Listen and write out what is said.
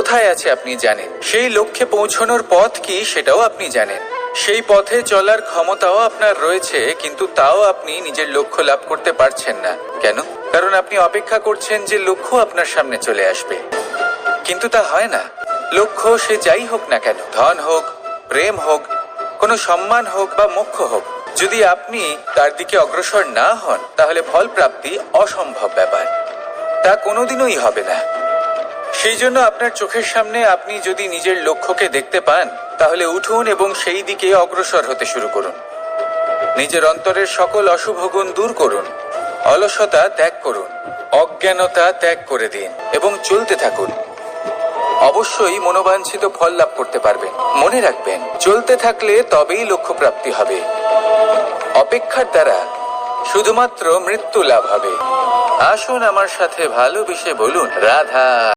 কোথায় আছে আপনি জানেন, সেই লক্ষ্যে পৌঁছানোর পথ কি সেটাও আপনি জানেন, সেই পথে চলার ক্ষমতাও আপনার রয়েছে, কিন্তু তাও আপনি নিজের লক্ষ্য লাভ করতে পারছেন না। কেন? কারণ আপনি অপেক্ষা করছেন যে লক্ষ্য আপনার সামনে চলে আসবে, কিন্তু তা হয় না। লক্ষ্য সে যাই হোক না কেন, ধন হোক, প্রেম হোক, কোনো সম্মান হোক বা মোক্ষ হোক, যদি আপনি তার দিকে অগ্রসর না হন তাহলে ফল প্রাপ্তি অসম্ভব ব্যাপার, তা কোনোদিনই হবে না। সেই জন্য আপনার চোখের সামনে আপনি যদি নিজের লক্ষ্যকে দেখতে পান তাহলে উঠুন এবং সেই দিকে অগ্রসর হতে শুরু করুন। নিজের অন্তরের সকল অশুভ গুণ দূর করুন, অলসতা ত্যাগ করুন, অজ্ঞানতা ত্যাগ করে দিন এবং চলতে থাকুন। অবশ্যই মনোবাঞ্ছিত ফল লাভ করতে পারবেন। মনে রাখবেন, চলতে থাকলে তবেই লক্ষ্য প্রাপ্তি হবে। অপেক্ষার দ্বারা শুধুমাত্র মৃত্যু লাভ হবে। আসুন আমার সাথে ভালোবেসে বলুন, রাধা।